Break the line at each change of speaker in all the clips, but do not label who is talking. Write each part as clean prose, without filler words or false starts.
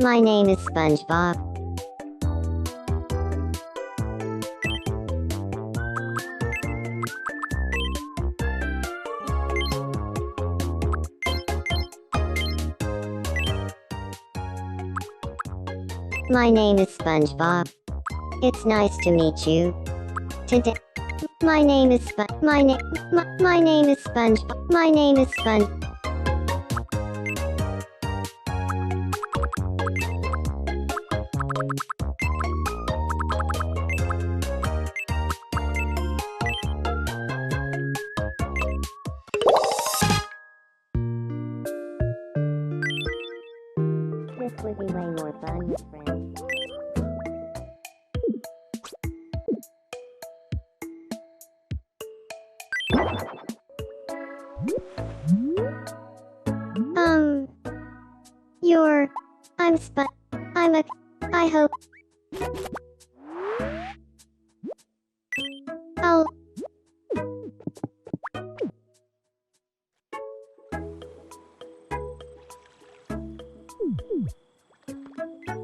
My name is SpongeBob. My name is SpongeBob. It's nice to meet you. Today, my name is SpongeBob. My name is SpongeBob. My name is Sponge. This would be way more fun with friends. I hope. Oh.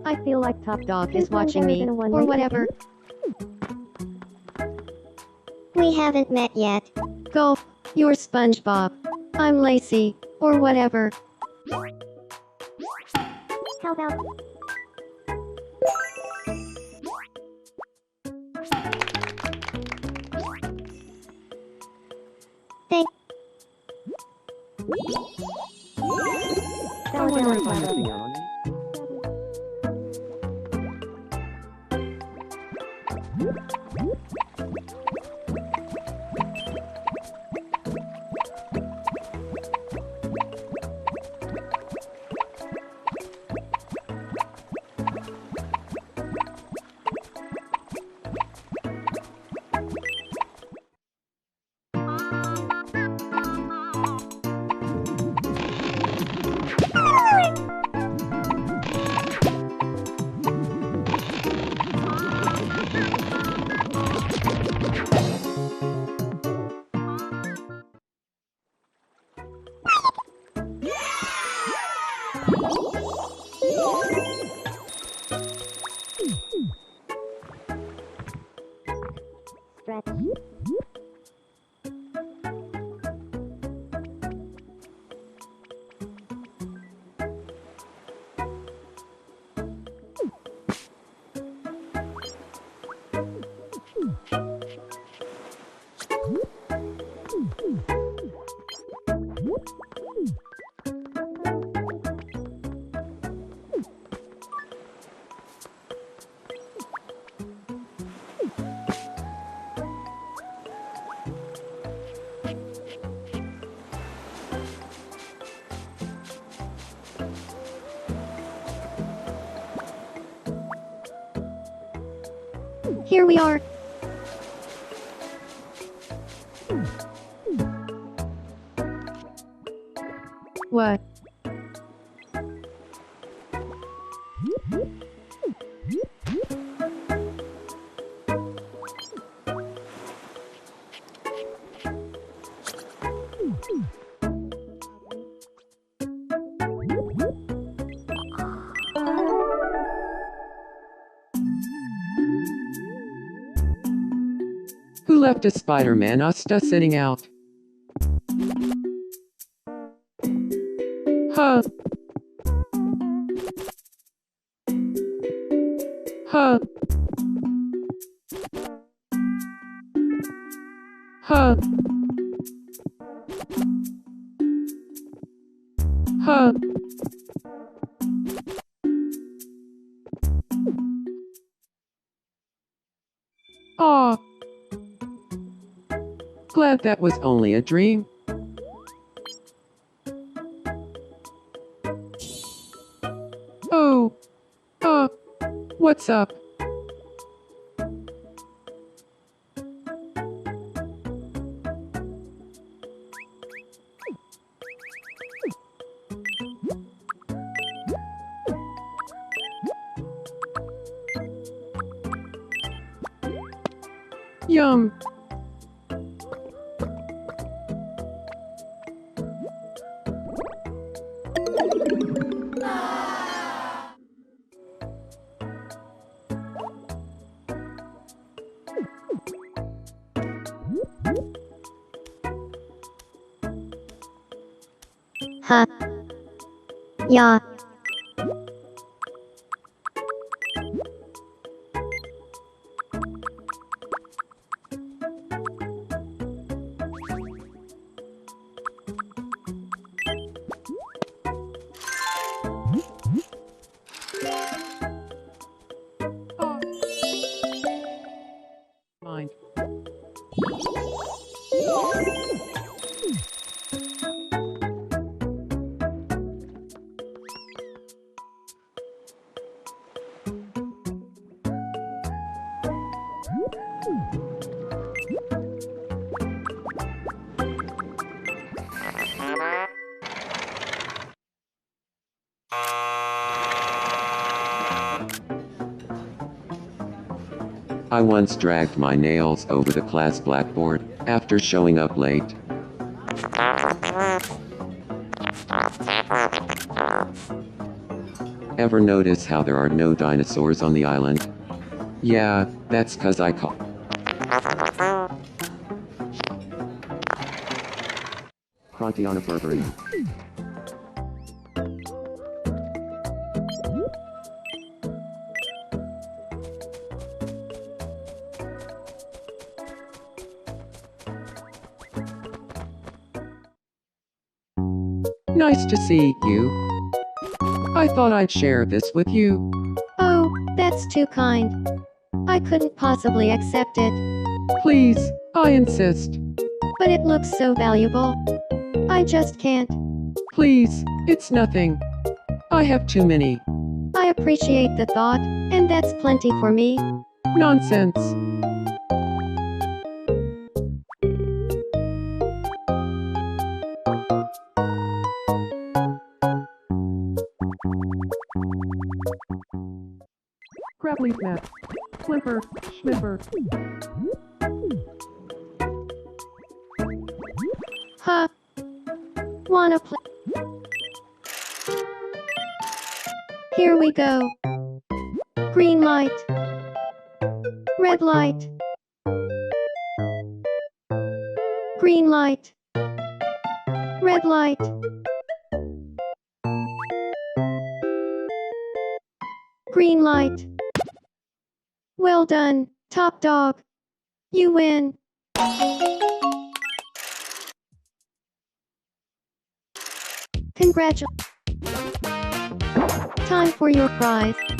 I feel like Top Dog is watching me, or whatever.
We haven't met yet.
Go, you're SpongeBob. I'm Lacey, or whatever.
How about... Thank...
Here we are. What?
Who left a Spider-Man Usta sitting out? Huh? Huh? Huh? Huh? Aw. Glad that was only a dream. Oh. What's up? Yum.
Huh? Yeah.
Mind. I once dragged my nails over the class blackboard after showing up late. Ever notice how there are no dinosaurs on the island? Yeah, that's 'cause I caught Cronty on a Burberry. Nice to see you. I thought I'd share this with you.
Oh, that's too kind. I couldn't possibly accept it,
Please, I insist.
but it looks so valuable. I just can't.
Please, it's nothing. I have too many.
I appreciate the thought, and that's plenty for me.
Nonsense. Crab leaf mat. Flimper. Schmipper.
Huh? Wanna play? Here we go. Green light. Red light. Green light. Red light. Green light. Well done, top dog. You win. Time for your prize.